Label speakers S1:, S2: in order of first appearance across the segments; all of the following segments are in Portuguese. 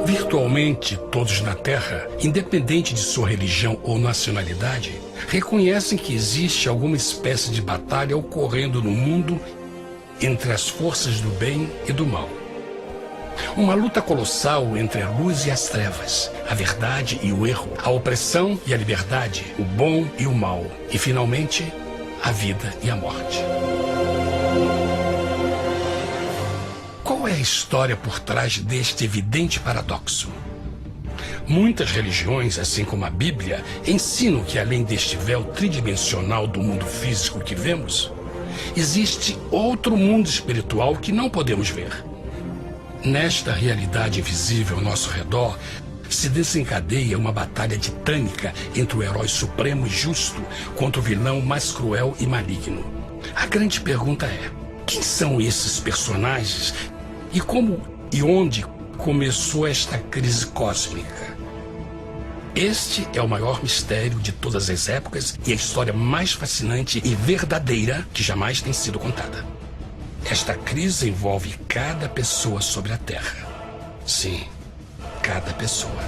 S1: Virtualmente todos na Terra, independente de sua religião ou nacionalidade, reconhecem que existe alguma espécie de batalha ocorrendo no mundo entre as forças do bem e do mal. Uma luta colossal entre a luz e as trevas, a verdade e o erro, a opressão e a liberdade, o bom e o mal, e finalmente, a vida e a morte. Qual é a história por trás deste evidente paradoxo? Muitas religiões, assim como a Bíblia, ensinam que além deste véu tridimensional do mundo físico que vemos, existe outro mundo espiritual que não podemos ver. Nesta realidade invisível ao nosso redor, se desencadeia uma batalha titânica entre o herói supremo e justo contra o vilão mais cruel e maligno. A grande pergunta é: quem são esses personagens e como e onde começou esta crise cósmica? Este é o maior mistério de todas as épocas e a história mais fascinante e verdadeira que jamais tem sido contada. Esta crise envolve cada pessoa sobre a Terra. Sim, cada pessoa.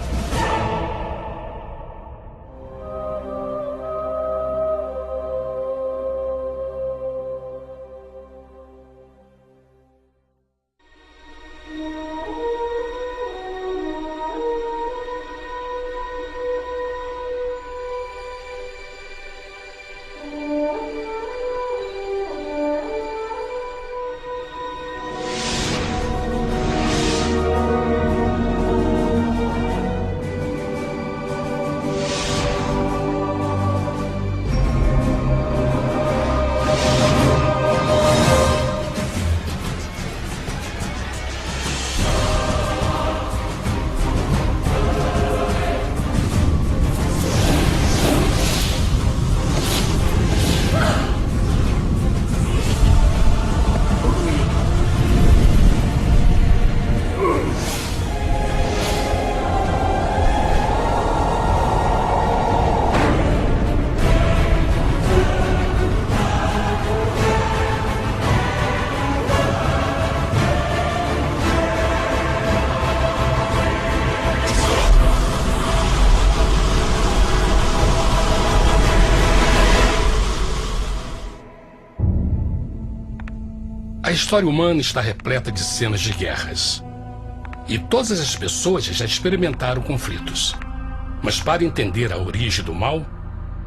S1: A história humana está repleta de cenas de guerras. E todas as pessoas já experimentaram conflitos. Mas para entender a origem do mal,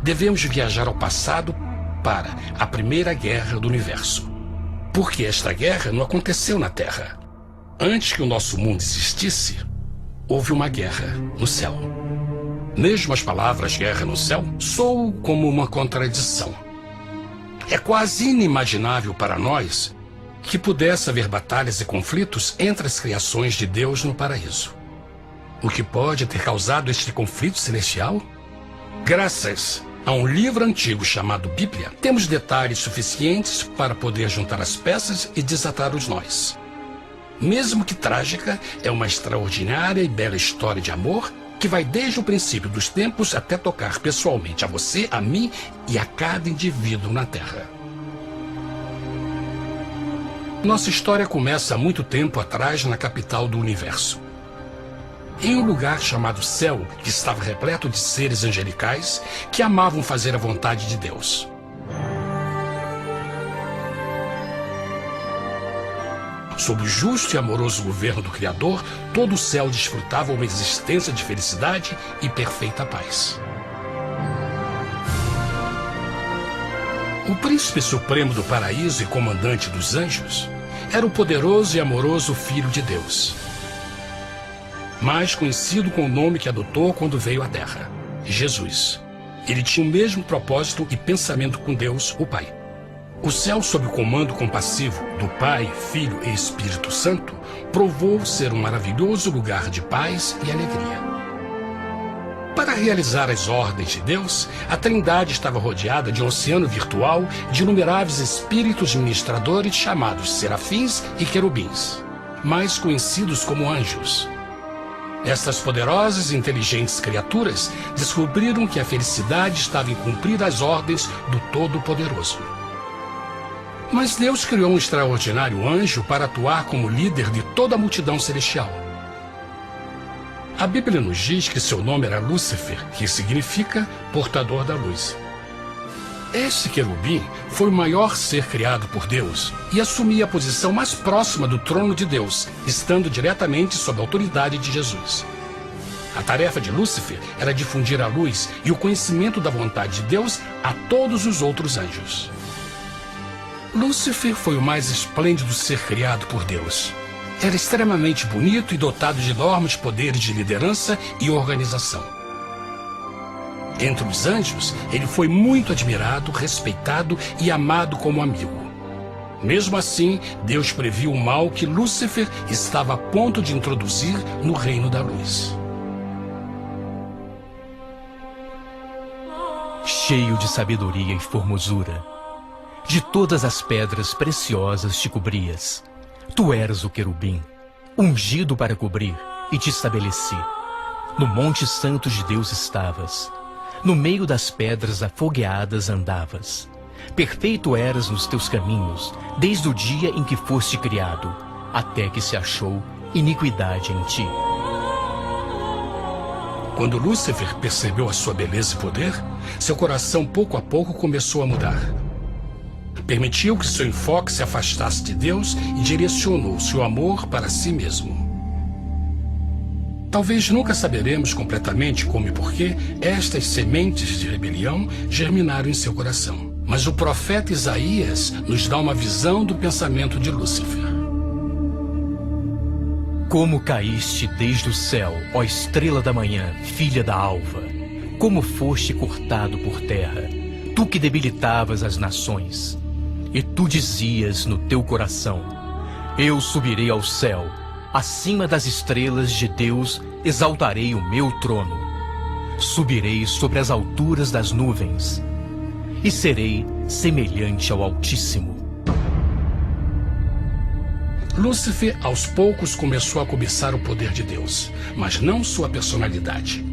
S1: devemos viajar ao passado para a Primeira Guerra do Universo. Porque esta guerra não aconteceu na Terra. Antes que o nosso mundo existisse, houve uma guerra no céu. Mesmo as palavras guerra no céu soam como uma contradição. É quase inimaginável para nós que pudesse haver batalhas e conflitos entre as criações de Deus no paraíso. O que pode ter causado este conflito celestial? Graças a um livro antigo chamado Bíblia, temos detalhes suficientes para poder juntar as peças e desatar os nós. Mesmo que trágica, é uma extraordinária e bela história de amor que vai desde o princípio dos tempos até tocar pessoalmente a você, a mim e a cada indivíduo na Terra. Nossa história começa há muito tempo atrás na capital do universo. Em um lugar chamado Céu, que estava repleto de seres angelicais que amavam fazer a vontade de Deus. Sob o justo e amoroso governo do Criador, todo o céu desfrutava uma existência de felicidade e perfeita paz. O príncipe supremo do paraíso e comandante dos anjos era o poderoso e amoroso Filho de Deus, mais conhecido com o nome que adotou quando veio à Terra, Jesus. Ele tinha o mesmo propósito e pensamento com Deus, o Pai. O céu, sob o comando compassivo do Pai, Filho e Espírito Santo, provou ser um maravilhoso lugar de paz e alegria. Para realizar as ordens de Deus, a Trindade estava rodeada de um oceano virtual de inumeráveis espíritos ministradores chamados serafins e querubins, mais conhecidos como anjos. Estas poderosas e inteligentes criaturas descobriram que a felicidade estava em cumprir as ordens do Todo-Poderoso. Mas Deus criou um extraordinário anjo para atuar como líder de toda a multidão celestial. A Bíblia nos diz que seu nome era Lúcifer, que significa portador da luz. Este querubim foi o maior ser criado por Deus e assumia a posição mais próxima do trono de Deus, estando diretamente sob a autoridade de Jesus. A tarefa de Lúcifer era difundir a luz e o conhecimento da vontade de Deus a todos os outros anjos. Lúcifer foi o mais esplêndido ser criado por Deus. Era extremamente bonito e dotado de enormes poderes de liderança e organização. Entre os anjos, ele foi muito admirado, respeitado e amado como amigo. Mesmo assim, Deus previu o mal que Lúcifer estava a ponto de introduzir no reino da luz.
S2: Cheio de sabedoria e formosura, de todas as pedras preciosas te cobrias. Tu eras o querubim, ungido para cobrir, e te estabeleci. No monte santo de Deus estavas. No meio das pedras afogueadas andavas. Perfeito eras nos teus caminhos, desde o dia em que foste criado, até que se achou iniquidade em ti.
S1: Quando Lúcifer percebeu a sua beleza e poder, seu coração pouco a pouco começou a mudar. Permitiu que seu enfoque se afastasse de Deus e direcionou seu amor para si mesmo. Talvez nunca saberemos completamente como e porquê estas sementes de rebelião germinaram em seu coração. Mas o profeta Isaías nos dá uma visão do pensamento de Lúcifer.
S2: Como caíste desde o céu, ó estrela da manhã, filha da alva! Como foste cortado por terra, tu que debilitavas as nações! E tu dizias no teu coração: eu subirei ao céu, acima das estrelas de Deus exaltarei o meu trono. Subirei sobre as alturas das nuvens e serei semelhante ao Altíssimo.
S1: Lúcifer, aos poucos, começou a cobiçar o poder de Deus, mas não sua personalidade.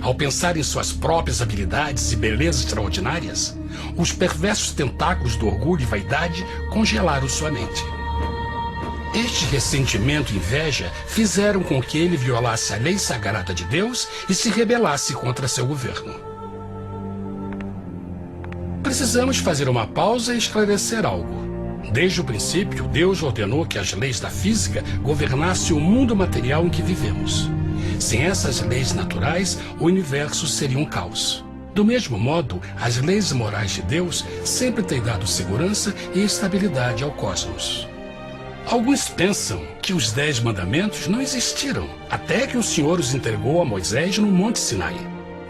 S1: Ao pensar em suas próprias habilidades e belezas extraordinárias, os perversos tentáculos do orgulho e vaidade congelaram sua mente. Este ressentimento e inveja fizeram com que ele violasse a lei sagrada de Deus e se rebelasse contra seu governo. Precisamos fazer uma pausa e esclarecer algo. Desde o princípio, Deus ordenou que as leis da física governassem o mundo material em que vivemos. Sem essas leis naturais, o universo seria um caos. Do mesmo modo, as leis morais de Deus sempre têm dado segurança e estabilidade ao cosmos. Alguns pensam que os 10 mandamentos não existiram, até que o Senhor os entregou a Moisés no Monte Sinai.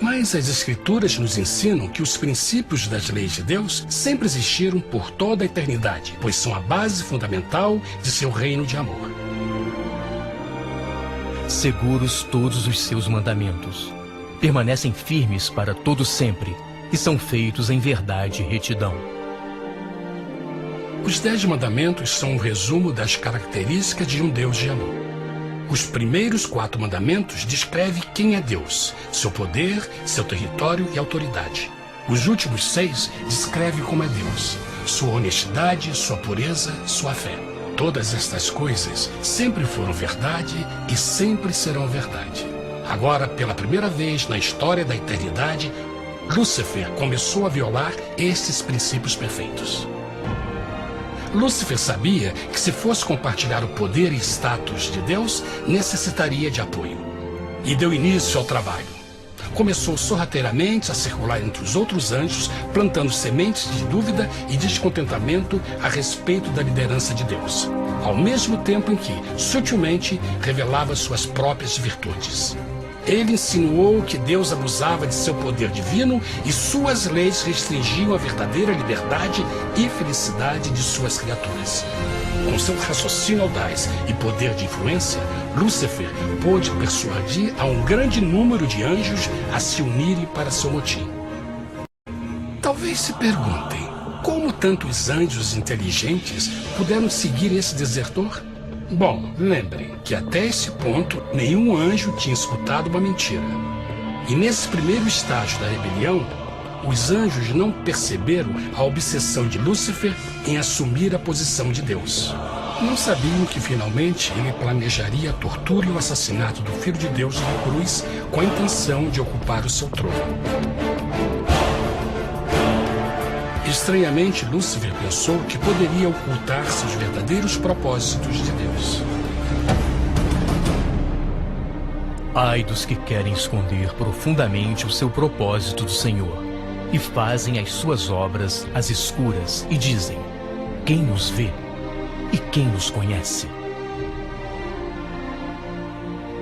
S1: Mas as Escrituras nos ensinam que os princípios das leis de Deus sempre existiram por toda a eternidade, pois são a base fundamental de seu reino de amor.
S2: Seguros todos os seus mandamentos, permanecem firmes para todo sempre e são feitos em verdade e retidão.
S1: Os 10 mandamentos são um resumo das características de um Deus de amor. Os primeiros 4 mandamentos descrevem quem é Deus, seu poder, seu território e autoridade. Os últimos 6 descrevem como é Deus, sua honestidade, sua pureza, sua fé. Todas estas coisas sempre foram verdade e sempre serão verdade. Agora, pela primeira vez na história da eternidade, Lúcifer começou a violar estes princípios perfeitos. Lúcifer sabia que se fosse compartilhar o poder e status de Deus, necessitaria de apoio. E deu início ao trabalho. Começou sorrateiramente a circular entre os outros anjos, plantando sementes de dúvida e descontentamento a respeito da liderança de Deus, ao mesmo tempo em que, sutilmente, revelava suas próprias virtudes. Ele insinuou que Deus abusava de seu poder divino e suas leis restringiam a verdadeira liberdade e felicidade de suas criaturas. Com seu raciocínio audaz e poder de influência, Lúcifer pôde persuadir a um grande número de anjos a se unirem para seu motim. Talvez se perguntem, como tantos anjos inteligentes puderam seguir esse desertor? Bom, lembrem que até esse ponto nenhum anjo tinha escutado uma mentira. E nesse primeiro estágio da rebelião, os anjos não perceberam a obsessão de Lúcifer em assumir a posição de Deus. Não sabiam que finalmente ele planejaria a tortura e o assassinato do Filho de Deus na cruz com a intenção de ocupar o seu trono. Estranhamente, Lúcifer pensou que poderia ocultar seus verdadeiros propósitos de Deus.
S2: Ai dos que querem esconder profundamente o seu propósito do Senhor e fazem as suas obras às escuras e dizem: quem nos vê e quem nos conhece?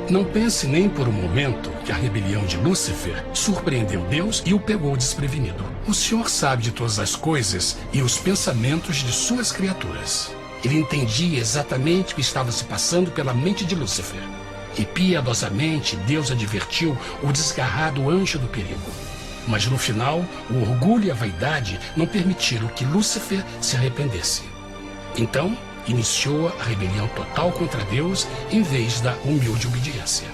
S1: Não pense nem por um momento que a rebelião de Lúcifer surpreendeu Deus e o pegou desprevenido. O Senhor sabe de todas as coisas e os pensamentos de suas criaturas. Ele entendia exatamente o que estava se passando pela mente de Lúcifer. E piedosamente Deus advertiu o desgarrado anjo do perigo. Mas no final, o orgulho e a vaidade não permitiram que Lúcifer se arrependesse. Então, iniciou a rebelião total contra Deus em vez da humilde obediência.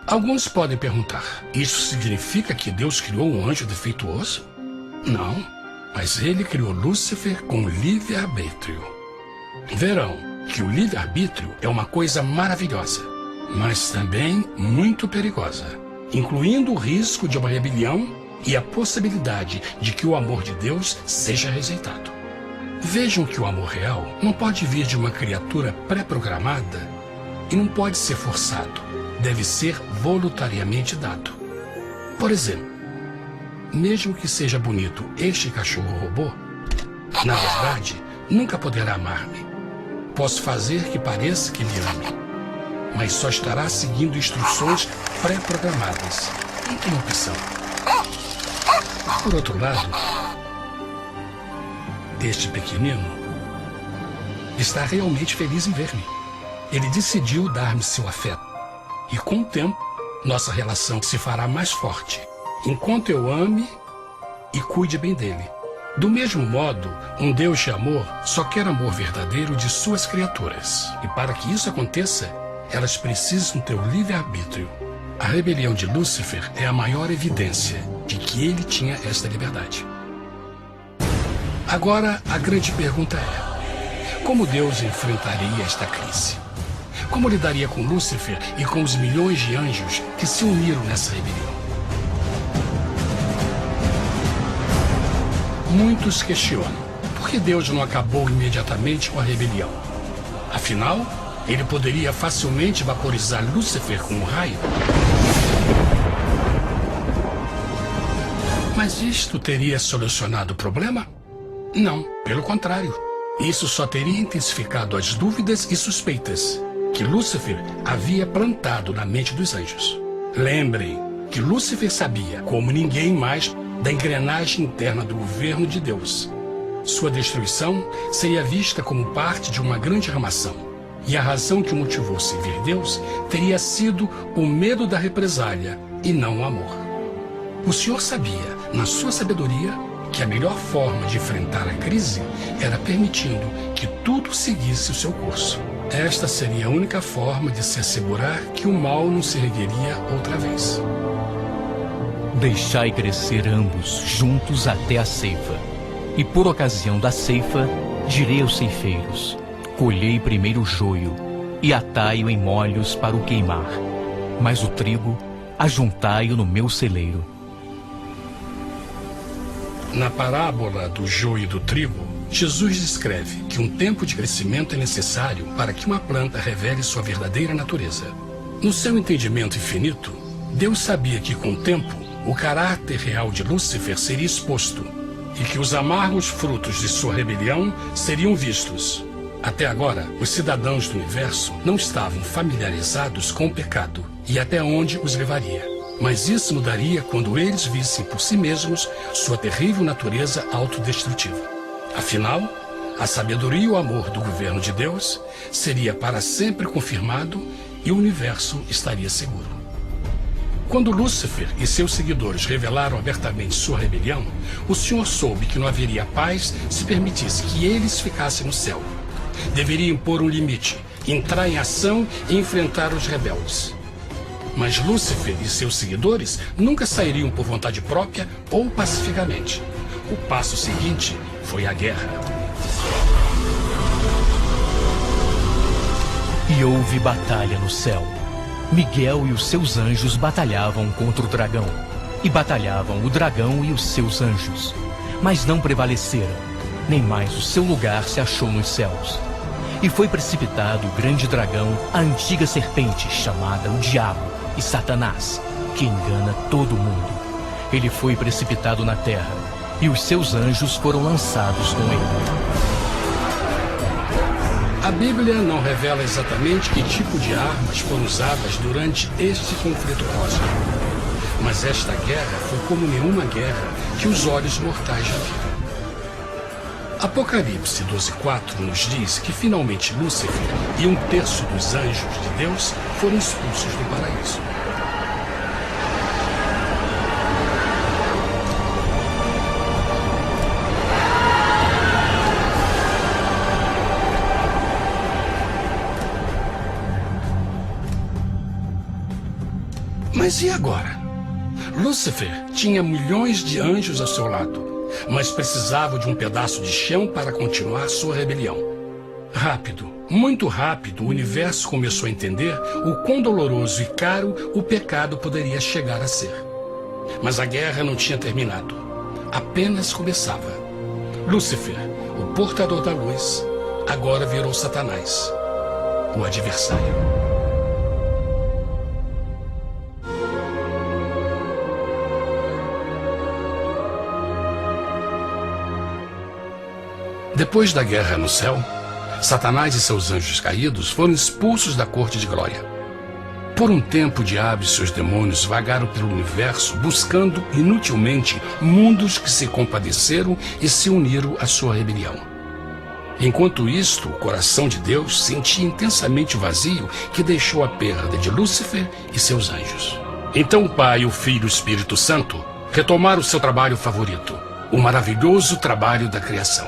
S1: Alguns podem perguntar: isso significa que Deus criou um anjo defeituoso? Não, mas ele criou Lúcifer com livre-arbítrio. Verão que o livre-arbítrio é uma coisa maravilhosa, mas também muito perigosa, incluindo o risco de uma rebelião e a possibilidade de que o amor de Deus seja rejeitado. Vejam que o amor real não pode vir de uma criatura pré-programada e não pode ser forçado, deve ser voluntariamente dado. Por exemplo, mesmo que seja bonito este cachorro robô, na verdade, nunca poderá amar-me. Posso fazer que pareça que me ame, mas só estará seguindo instruções pré-programadas. Não tem opção. Por outro lado, este pequenino está realmente feliz em ver-me. Ele decidiu dar-me seu afeto. E com o tempo, nossa relação se fará mais forte, enquanto eu ame e cuide bem dele. Do mesmo modo, um Deus de amor só quer amor verdadeiro de suas criaturas. E para que isso aconteça, elas precisam ter o livre-arbítrio. A rebelião de Lúcifer é a maior evidência de que ele tinha esta liberdade. Agora, a grande pergunta é: como Deus enfrentaria esta crise? Como lidaria com Lúcifer e com os milhões de anjos que se uniram nessa rebelião? Muitos questionam: por que Deus não acabou imediatamente com a rebelião? Afinal, ele poderia facilmente vaporizar Lúcifer com um raio. Mas isto teria solucionado o problema? Não, pelo contrário. Isso só teria intensificado as dúvidas e suspeitas que Lúcifer havia plantado na mente dos anjos. Lembrem que Lúcifer sabia, como ninguém mais, da engrenagem interna do governo de Deus. Sua destruição seria vista como parte de uma grande armação, e a razão que o motivou a servir Deus teria sido o medo da represália e não o amor. O Senhor sabia, na sua sabedoria, que a melhor forma de enfrentar a crise era permitindo que tudo seguisse o seu curso. Esta seria a única forma de se assegurar que o mal não se ergueria outra vez.
S2: Deixai crescer ambos juntos até a ceifa. E por ocasião da ceifa, direi aos ceifeiros: colhei primeiro o joio e atai-o em molhos para o queimar, mas o trigo ajuntai-o no meu celeiro.
S1: Na parábola do joio e do trigo, Jesus descreve que um tempo de crescimento é necessário para que uma planta revele sua verdadeira natureza. No seu entendimento infinito, Deus sabia que com o tempo, o caráter real de Lúcifer seria exposto e que os amargos frutos de sua rebelião seriam vistos. Até agora, os cidadãos do universo não estavam familiarizados com o pecado e até onde os levaria. Mas isso mudaria quando eles vissem por si mesmos sua terrível natureza autodestrutiva. Afinal, a sabedoria e o amor do governo de Deus seria para sempre confirmado e o universo estaria seguro. Quando Lúcifer e seus seguidores revelaram abertamente sua rebelião, o Senhor soube que não haveria paz se permitisse que eles ficassem no céu. Deveria impor um limite, entrar em ação e enfrentar os rebeldes. Mas Lúcifer e seus seguidores nunca sairiam por vontade própria ou pacificamente. O passo seguinte foi a guerra.
S2: houve batalha no céu. Miguel e os seus anjos batalhavam contra o dragão. E batalhavam o dragão e os seus anjos. Mas não prevaleceram, nem mais o seu lugar se achou nos céus. E foi precipitado o grande dragão, a antiga serpente, chamada o Diabo e Satanás, que engana todo mundo. Ele foi precipitado na terra, e os seus anjos foram lançados com ele.
S1: A Bíblia não revela exatamente que tipo de armas foram usadas durante este conflito cósmico. Mas esta guerra foi como nenhuma guerra que os olhos mortais já viram. Apocalipse 12:4 nos diz que finalmente Lúcifer e 1/3 dos anjos de Deus foram expulsos do paraíso. Mas e agora? Lúcifer tinha milhões de anjos ao seu lado, mas precisava de um pedaço de chão para continuar sua rebelião. Rápido, muito rápido, o universo começou a entender o quão doloroso e caro o pecado poderia chegar a ser. Mas a guerra não tinha terminado, apenas começava. Lúcifer, o portador da luz, agora virou Satanás, o adversário. Depois da guerra no céu, Satanás e seus anjos caídos foram expulsos da corte de glória. Por um tempo, o diabo e seus demônios vagaram pelo universo buscando inutilmente mundos que se compadeceram e se uniram à sua rebelião. Enquanto isto, o coração de Deus sentia intensamente o vazio que deixou a perda de Lúcifer e seus anjos. Então o Pai, o Filho e o Espírito Santo retomaram o seu trabalho favorito, o maravilhoso trabalho da criação.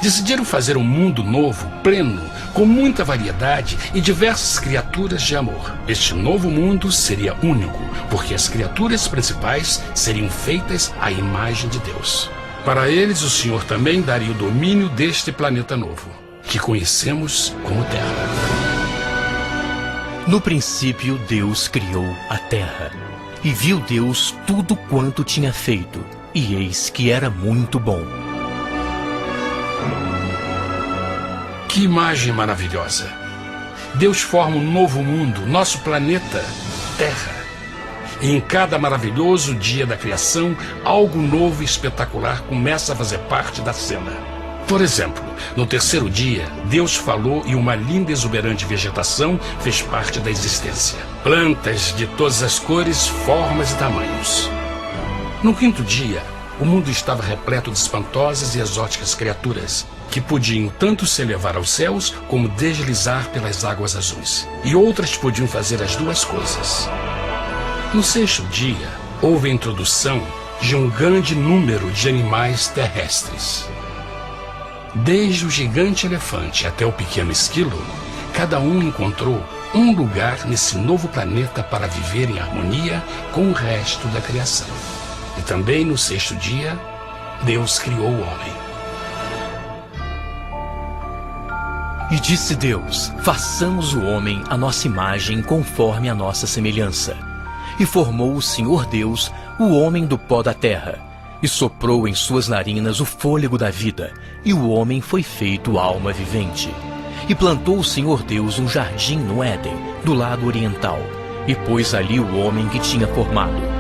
S1: Decidiram fazer um mundo novo, pleno, com muita variedade e diversas criaturas de amor. Este novo mundo seria único, porque as criaturas principais seriam feitas à imagem de Deus. Para eles, o Senhor também daria o domínio deste planeta novo, que conhecemos como Terra.
S2: No princípio, Deus criou a terra. E viu Deus tudo quanto tinha feito, e eis que era muito bom.
S1: Que imagem maravilhosa! Deus forma um novo mundo, nosso planeta, Terra. E em cada maravilhoso dia da criação, algo novo e espetacular começa a fazer parte da cena. Por exemplo, no terceiro dia, Deus falou e uma linda e exuberante vegetação fez parte da existência. Plantas de todas as cores, formas e tamanhos. No quinto dia, o mundo estava repleto de espantosas e exóticas criaturas, que podiam tanto se elevar aos céus como deslizar pelas águas azuis. E outras podiam fazer as duas coisas. No sexto dia, houve a introdução de um grande número de animais terrestres. Desde o gigante elefante até o pequeno esquilo, cada um encontrou um lugar nesse novo planeta para viver em harmonia com o resto da criação. E também no sexto dia, Deus criou o homem.
S2: E disse Deus: façamos o homem à nossa imagem, conforme a nossa semelhança. E formou o Senhor Deus o homem do pó da terra, e soprou em suas narinas o fôlego da vida, e o homem foi feito alma vivente. E plantou o Senhor Deus um jardim no Éden, do lado oriental, e pôs ali o homem que tinha formado.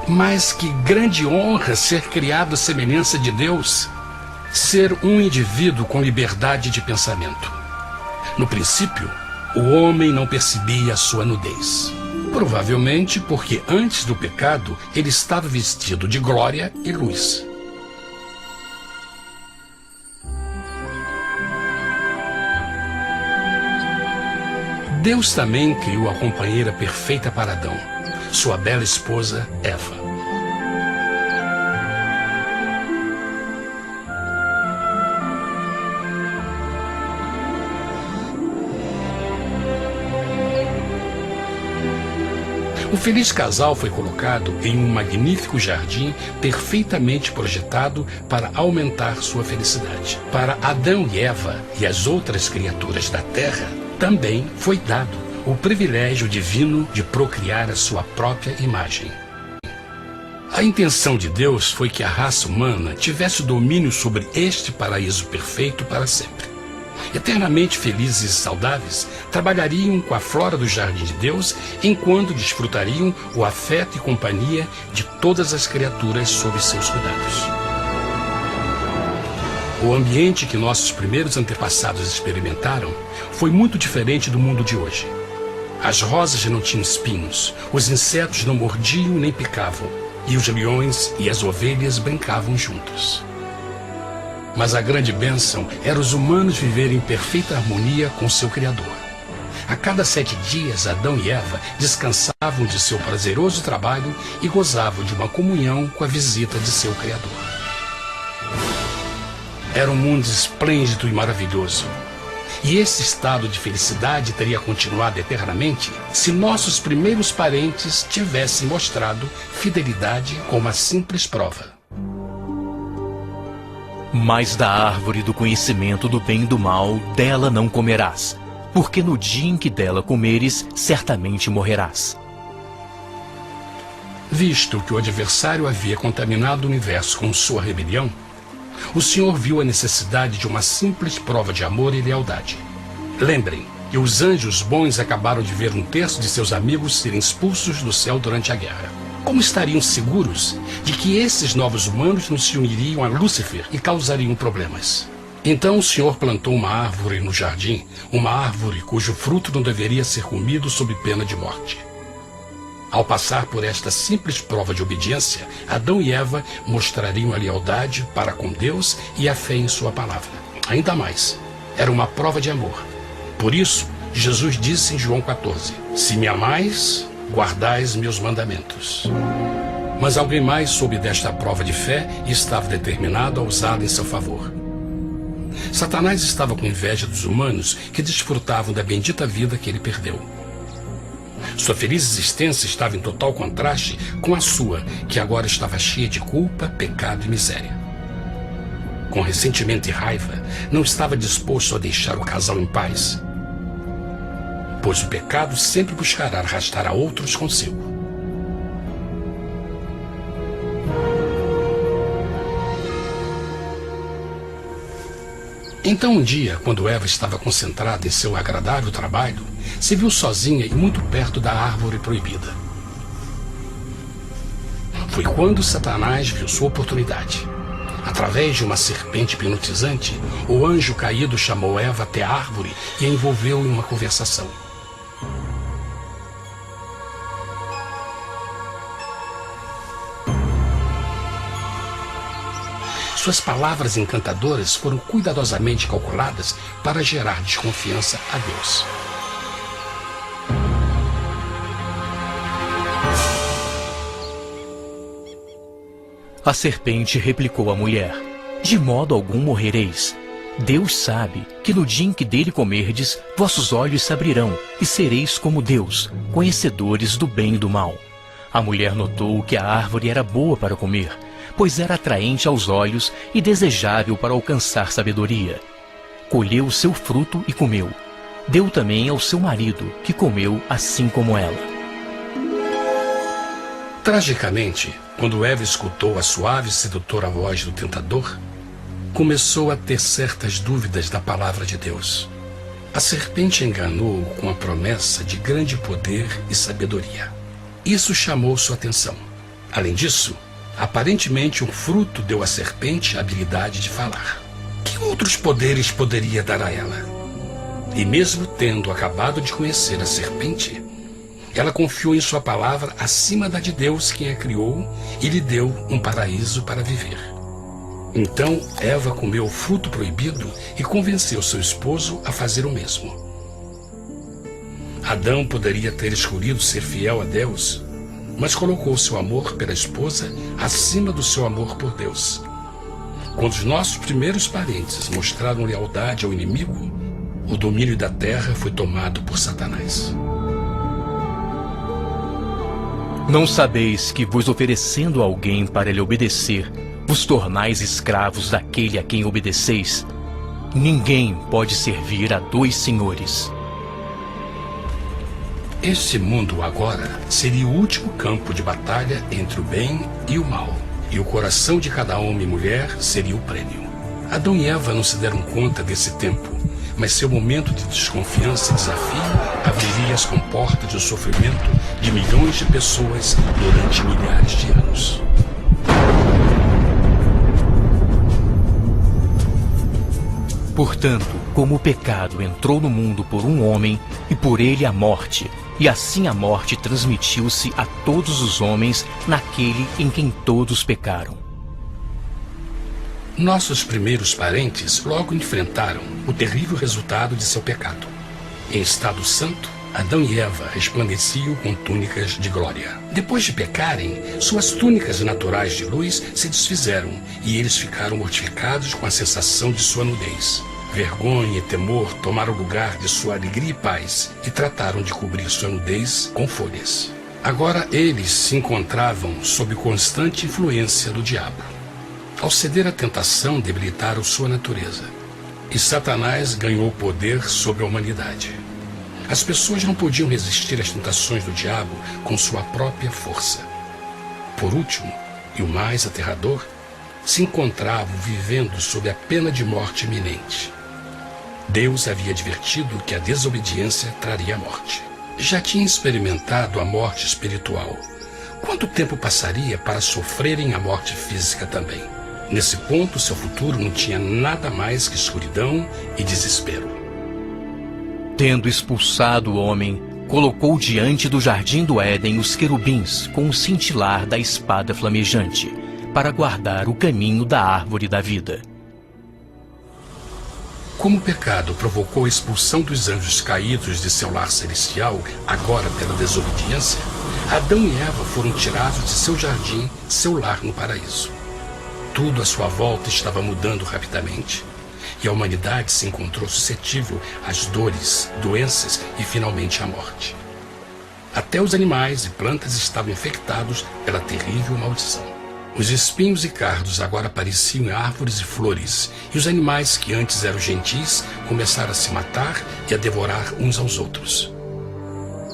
S1: Mas que grande honra ser criado à semelhança de Deus, ser um indivíduo com liberdade de pensamento. No princípio, o homem não percebia a sua nudez. Provavelmente porque antes do pecado ele estava vestido de glória e luz. Deus também criou a companheira perfeita para Adão, sua bela esposa Eva. O feliz casal foi colocado em um magnífico jardim perfeitamente projetado para aumentar sua felicidade. Para Adão e Eva e as outras criaturas da terra, também foi dado o privilégio divino de procriar a sua própria imagem. A intenção de Deus foi que a raça humana tivesse domínio sobre este paraíso perfeito para sempre. Eternamente felizes e saudáveis, trabalhariam com a flora do jardim de Deus, enquanto desfrutariam o afeto e companhia de todas as criaturas sob seus cuidados. O ambiente que nossos primeiros antepassados experimentaram foi muito diferente do mundo de hoje. As rosas não tinham espinhos, os insetos não mordiam nem picavam, e os leões e as ovelhas brincavam juntos. Mas a grande bênção era os humanos viverem em perfeita harmonia com seu Criador. A cada 7 dias, Adão e Eva descansavam de seu prazeroso trabalho e gozavam de uma comunhão com a visita de seu Criador. Era um mundo esplêndido e maravilhoso. E esse estado de felicidade teria continuado eternamente se nossos primeiros parentes tivessem mostrado fidelidade com uma simples prova.
S2: Mas da árvore do conhecimento do bem e do mal, dela não comerás, porque no dia em que dela comeres, certamente morrerás.
S1: Visto que o adversário havia contaminado o universo com sua rebelião, o Senhor viu a necessidade de uma simples prova de amor e lealdade. Lembrem que os anjos bons acabaram de ver 1/3 de seus amigos serem expulsos do céu durante a guerra. Como estariam seguros de que esses novos humanos não se uniriam a Lúcifer e causariam problemas? Então o Senhor plantou uma árvore no jardim, uma árvore cujo fruto não deveria ser comido sob pena de morte. Ao passar por esta simples prova de obediência, Adão e Eva mostrariam a lealdade para com Deus e a fé em sua palavra. Ainda mais, era uma prova de amor. Por isso, Jesus disse em João 14, se me amais, guardais meus mandamentos. Mas alguém mais soube desta prova de fé e estava determinado a usá-la em seu favor. Satanás estava com inveja dos humanos que desfrutavam da bendita vida que ele perdeu. Sua feliz existência estava em total contraste com a sua, que agora estava cheia de culpa, pecado e miséria. Com ressentimento e raiva, não estava disposto a deixar o casal em paz, pois o pecado sempre buscará arrastar a outros consigo. Então um dia, quando Eva estava concentrada em seu agradável trabalho, se viu sozinha e muito perto da árvore proibida. Foi quando Satanás viu sua oportunidade. Através de uma serpente hipnotizante, o anjo caído chamou Eva até a árvore e a envolveu em uma conversação. Suas palavras encantadoras foram cuidadosamente calculadas para gerar desconfiança a Deus.
S2: A serpente replicou à mulher, de modo algum morrereis. Deus sabe que no dia em que dele comerdes, vossos olhos se abrirão, e sereis como Deus, conhecedores do bem e do mal. A mulher notou que a árvore era boa para comer, pois era atraente aos olhos e desejável para alcançar sabedoria. Colheu o seu fruto e comeu. Deu também ao seu marido, que comeu assim como ela.
S1: Tragicamente, quando Eva escutou a suave e sedutora voz do tentador, começou a ter certas dúvidas da palavra de Deus. A serpente enganou-o com a promessa de grande poder e sabedoria. Isso chamou sua atenção. Além disso, aparentemente um fruto deu à serpente a habilidade de falar. Que outros poderes poderia dar a ela? E mesmo tendo acabado de conhecer a serpente, ela confiou em sua palavra acima da de Deus, quem a criou, e lhe deu um paraíso para viver. Então Eva comeu o fruto proibido e convenceu seu esposo a fazer o mesmo. Adão poderia ter escolhido ser fiel a Deus, mas colocou seu amor pela esposa acima do seu amor por Deus. Quando os nossos primeiros parentes mostraram lealdade ao inimigo, o domínio da terra foi tomado por Satanás.
S2: Não sabeis que, vos oferecendo a alguém para lhe obedecer, vos tornais escravos daquele a quem obedeceis? Ninguém pode servir a dois senhores.
S1: Este mundo agora seria o último campo de batalha entre o bem e o mal, e o coração de cada homem e mulher seria o prêmio. Adão e Eva não se deram conta desse tempo, mas seu momento de desconfiança e desafio abriria as comportas do sofrimento de milhões de pessoas durante milhares de anos.
S2: Portanto, como o pecado entrou no mundo por um homem, e por ele a morte, e assim a morte transmitiu-se a todos os homens naquele em quem todos pecaram.
S1: Nossos primeiros parentes logo enfrentaram o terrível resultado de seu pecado. Em estado santo, Adão e Eva resplandeciam com túnicas de glória. Depois de pecarem, suas túnicas naturais de luz se desfizeram e eles ficaram mortificados com a sensação de sua nudez. Vergonha e temor tomaram lugar de sua alegria e paz e trataram de cobrir sua nudez com folhas. Agora eles se encontravam sob constante influência do diabo. Ao ceder à tentação, debilitaram sua natureza, e Satanás ganhou poder sobre a humanidade. As pessoas não podiam resistir às tentações do diabo com sua própria força. Por último, e o mais aterrador, se encontravam vivendo sob a pena de morte iminente. Deus havia advertido que a desobediência traria a morte. Já tinha experimentado a morte espiritual. Quanto tempo passaria para sofrerem a morte física também? Nesse ponto, seu futuro não tinha nada mais que escuridão e desespero.
S2: Tendo expulsado o homem, colocou diante do jardim do Éden os querubins com o cintilar da espada flamejante, para guardar o caminho da árvore da vida.
S1: Como o pecado provocou a expulsão dos anjos caídos de seu lar celestial, agora pela desobediência, Adão e Eva foram tirados de seu jardim, seu lar no paraíso. Tudo à sua volta estava mudando rapidamente, e a humanidade se encontrou suscetível às dores, doenças e finalmente à morte. Até os animais e plantas estavam infectados pela terrível maldição. Os espinhos e cardos agora apareciam em árvores e flores, e os animais que antes eram gentis começaram a se matar e a devorar uns aos outros.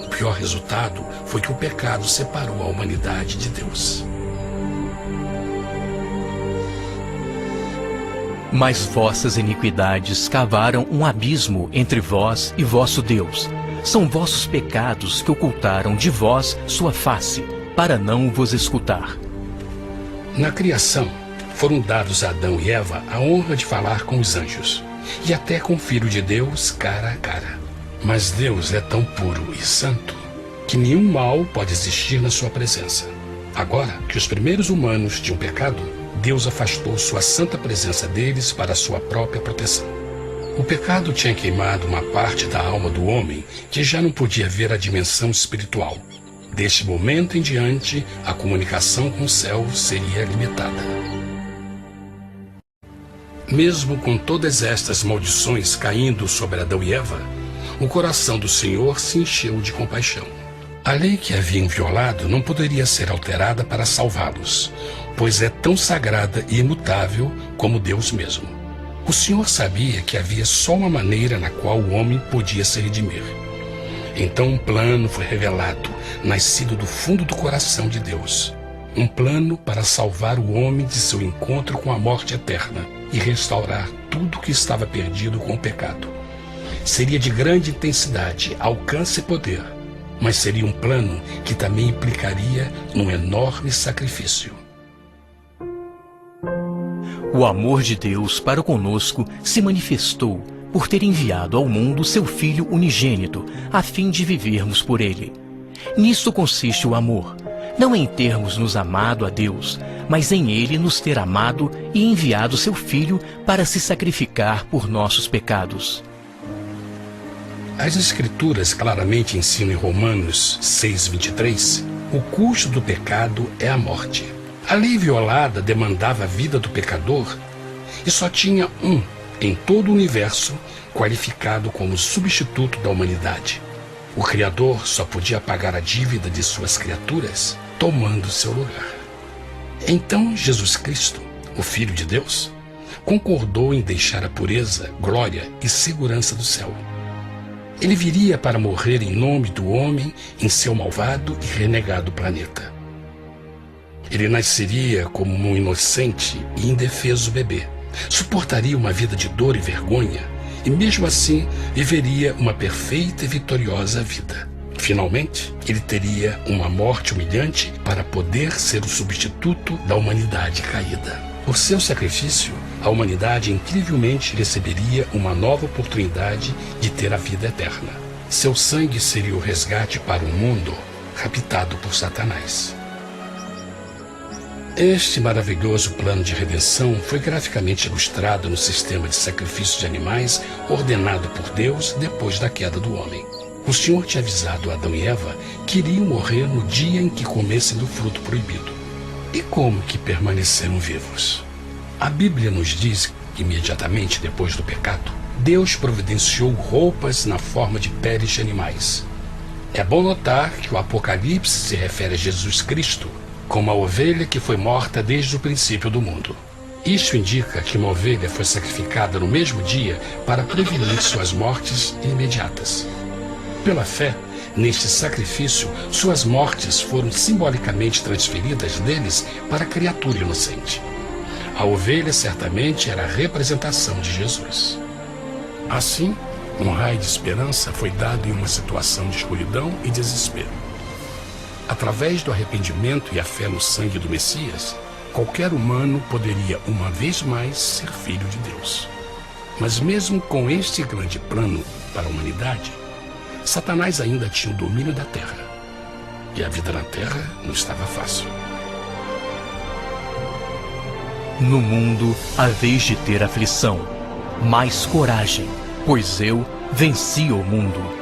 S1: O pior resultado foi que o pecado separou a humanidade de Deus.
S2: Mas vossas iniquidades cavaram um abismo entre vós e vosso Deus. São vossos pecados que ocultaram de vós sua face, para não vos escutar.
S1: Na criação, foram dados a Adão e Eva a honra de falar com os anjos, e até com o Filho de Deus cara a cara. Mas Deus é tão puro e santo que nenhum mal pode existir na sua presença. Agora que os primeiros humanos tinham pecado, Deus afastou sua santa presença deles para a sua própria proteção. O pecado tinha queimado uma parte da alma do homem que já não podia ver a dimensão espiritual. Deste momento em diante, a comunicação com o céu seria limitada. Mesmo com todas estas maldições caindo sobre Adão e Eva, o coração do Senhor se encheu de compaixão. A lei que haviam violado não poderia ser alterada para salvá-los, pois é tão sagrada e imutável como Deus mesmo. O Senhor sabia que havia só uma maneira na qual o homem podia se redimir. Então um plano foi revelado, nascido do fundo do coração de Deus. Um plano para salvar o homem de seu encontro com a morte eterna e restaurar tudo que estava perdido com o pecado. Seria de grande intensidade, alcance e poder, mas seria um plano que também implicaria num enorme sacrifício.
S2: O amor de Deus para conosco se manifestou por ter enviado ao mundo seu Filho unigênito, a fim de vivermos por ele. Nisso consiste o amor, não em termos nos amado a Deus, mas em ele nos ter amado e enviado seu Filho para se sacrificar por nossos pecados.
S1: As Escrituras claramente ensinam em Romanos 6:23, o custo do pecado é a morte. A lei violada demandava a vida do pecador e só tinha um em todo o universo qualificado como substituto da humanidade. O Criador só podia pagar a dívida de suas criaturas tomando seu lugar. Então Jesus Cristo, o Filho de Deus, concordou em deixar a pureza, glória e segurança do céu. Ele viria para morrer em nome do homem em seu malvado e renegado planeta. Ele nasceria como um inocente e indefeso bebê, suportaria uma vida de dor e vergonha e mesmo assim viveria uma perfeita e vitoriosa vida. Finalmente, ele teria uma morte humilhante para poder ser o substituto da humanidade caída. Por seu sacrifício, a humanidade incrivelmente receberia uma nova oportunidade de ter a vida eterna. Seu sangue seria o resgate para um mundo raptado por Satanás. Este maravilhoso plano de redenção foi graficamente ilustrado no sistema de sacrifício de animais ordenado por Deus depois da queda do homem. O Senhor tinha avisado Adão e Eva que iriam morrer no dia em que comessem do fruto proibido. E como que permaneceram vivos? A Bíblia nos diz que imediatamente depois do pecado, Deus providenciou roupas na forma de peles de animais. É bom notar que o Apocalipse se refere a Jesus Cristo como a ovelha que foi morta desde o princípio do mundo. Isso indica que uma ovelha foi sacrificada no mesmo dia para prevenir suas mortes imediatas. Pela fé, neste sacrifício, suas mortes foram simbolicamente transferidas deles para a criatura inocente. A ovelha certamente era a representação de Jesus. Assim, um raio de esperança foi dado em uma situação de escuridão e desespero. Através do arrependimento e a fé no sangue do Messias, qualquer humano poderia uma vez mais ser filho de Deus. Mas mesmo com este grande plano para a humanidade, Satanás ainda tinha o domínio da terra. E a vida na terra não estava fácil.
S2: No mundo haveis de ter aflição, mas coragem, pois eu venci o mundo.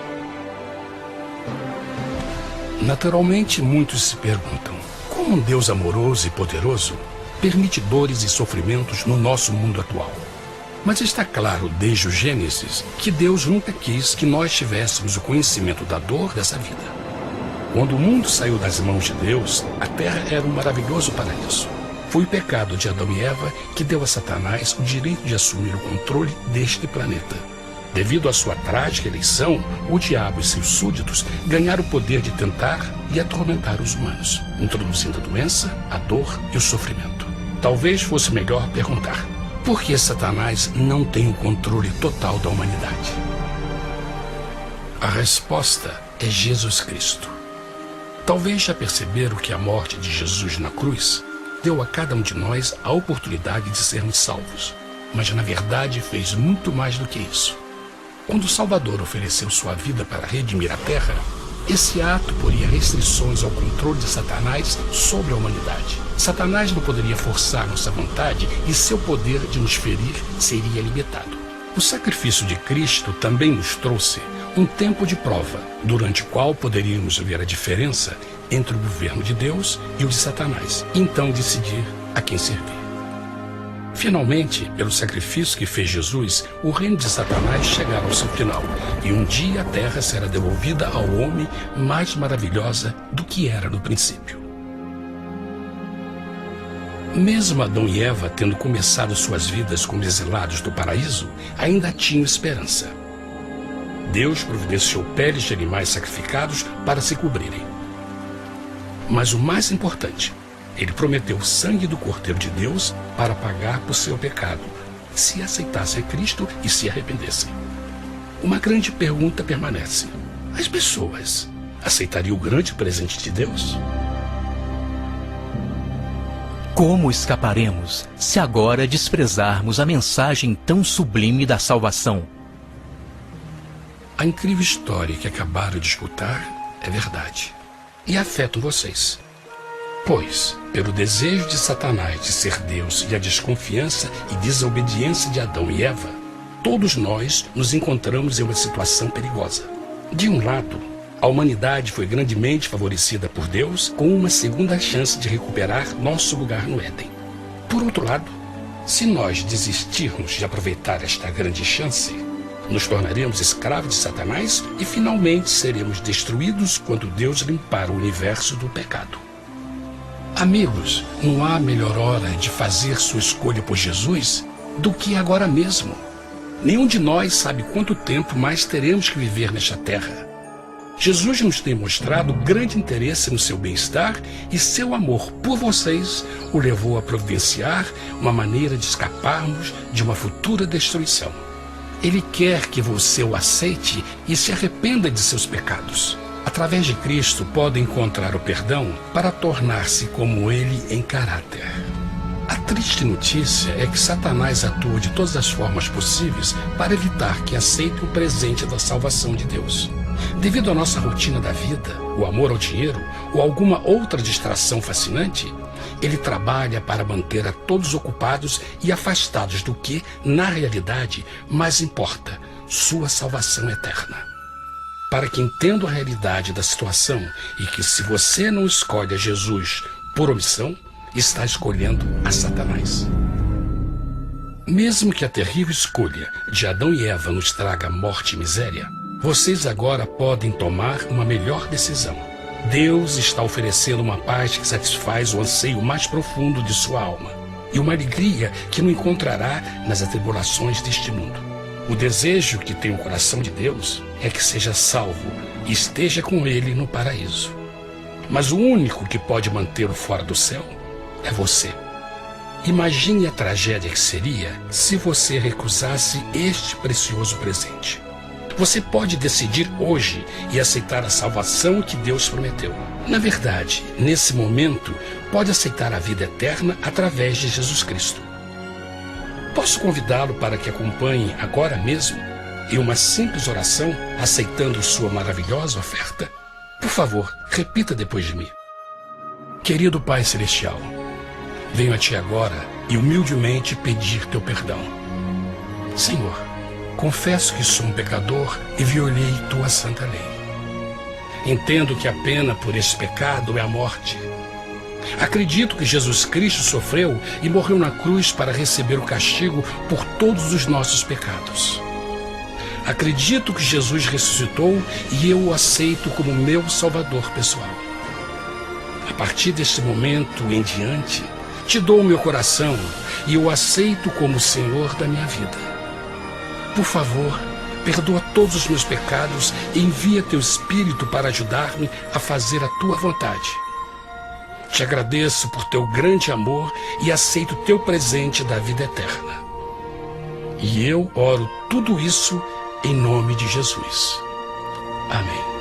S1: Naturalmente, muitos se perguntam, como um Deus amoroso e poderoso permite dores e sofrimentos no nosso mundo atual? Mas está claro desde o Gênesis que Deus nunca quis que nós tivéssemos o conhecimento da dor dessa vida. Quando o mundo saiu das mãos de Deus, a terra era um maravilhoso paraíso. Foi o pecado de Adão e Eva que deu a Satanás o direito de assumir o controle deste planeta. Devido à sua trágica eleição, o diabo e seus súditos ganharam o poder de tentar e atormentar os humanos, introduzindo a doença, a dor e o sofrimento. Talvez fosse melhor perguntar: por que Satanás não tem o controle total da humanidade? A resposta é Jesus Cristo. Talvez já perceberam que a morte de Jesus na cruz deu a cada um de nós a oportunidade de sermos salvos, mas na verdade fez muito mais do que isso. Quando o Salvador ofereceu sua vida para redimir a terra, esse ato poria restrições ao controle de Satanás sobre a humanidade. Satanás não poderia forçar nossa vontade e seu poder de nos ferir seria limitado. O sacrifício de Cristo também nos trouxe um tempo de prova, durante o qual poderíamos ver a diferença entre o governo de Deus e o de Satanás, e então decidir a quem servir. Finalmente, pelo sacrifício que fez Jesus, o reino de Satanás chegará ao seu final, e um dia a terra será devolvida ao homem mais maravilhosa do que era no princípio. Mesmo Adão e Eva tendo começado suas vidas como exilados do paraíso, ainda tinham esperança. Deus providenciou peles de animais sacrificados para se cobrirem. Mas o mais importante, ele prometeu o sangue do Cordeiro de Deus para pagar por seu pecado, se aceitassem Cristo e se arrependessem. Uma grande pergunta permanece: as pessoas aceitaria o grande presente de Deus?
S2: Como escaparemos se agora desprezarmos a mensagem tão sublime da salvação?
S1: A incrível história que acabaram de escutar é verdade e afeta vocês. Pois, pelo desejo de Satanás de ser Deus e a desconfiança e desobediência de Adão e Eva, todos nós nos encontramos em uma situação perigosa. De um lado, a humanidade foi grandemente favorecida por Deus com uma segunda chance de recuperar nosso lugar no Éden. Por outro lado, se nós desistirmos de aproveitar esta grande chance, nos tornaremos escravos de Satanás e finalmente seremos destruídos quando Deus limpar o universo do pecado. Amigos, não há melhor hora de fazer sua escolha por Jesus do que agora mesmo. Nenhum de nós sabe quanto tempo mais teremos que viver nesta terra. Jesus nos tem mostrado grande interesse no seu bem-estar e seu amor por vocês o levou a providenciar uma maneira de escaparmos de uma futura destruição. Ele quer que você o aceite e se arrependa de seus pecados. Através de Cristo, pode encontrar o perdão para tornar-se como Ele em caráter. A triste notícia é que Satanás atua de todas as formas possíveis para evitar que aceite o presente da salvação de Deus. Devido à nossa rotina da vida, o amor ao dinheiro ou alguma outra distração fascinante, ele trabalha para manter a todos ocupados e afastados do que, na realidade, mais importa, sua salvação eterna. Para que entendam a realidade da situação e que se você não escolhe a Jesus por omissão, está escolhendo a Satanás. Mesmo que a terrível escolha de Adão e Eva nos traga morte e miséria, vocês agora podem tomar uma melhor decisão. Deus está oferecendo uma paz que satisfaz o anseio mais profundo de sua alma e uma alegria que não encontrará nas atribulações deste mundo. O desejo que tem o coração de Deus é que seja salvo e esteja com Ele no paraíso. Mas o único que pode mantê-lo fora do céu é você. Imagine a tragédia que seria se você recusasse este precioso presente. Você pode decidir hoje e aceitar a salvação que Deus prometeu. Na verdade, nesse momento, pode aceitar a vida eterna através de Jesus Cristo. Posso convidá-lo para que acompanhe agora mesmo em uma simples oração, aceitando sua maravilhosa oferta? Por favor, repita depois de mim. Querido Pai Celestial, venho a Ti agora e humildemente pedir Teu perdão. Senhor, confesso que sou um pecador e violei Tua santa lei. Entendo que a pena por esse pecado é a morte. Acredito que Jesus Cristo sofreu e morreu na cruz para receber o castigo por todos os nossos pecados. Acredito que Jesus ressuscitou e eu o aceito como meu Salvador pessoal. A partir deste momento em diante, Te dou o meu coração e eu o aceito como o Senhor da minha vida. Por favor, perdoa todos os meus pecados e envia Teu Espírito para ajudar-me a fazer a Tua vontade. Te agradeço por Teu grande amor e aceito Teu presente da vida eterna. E eu oro tudo isso em nome de Jesus. Amém.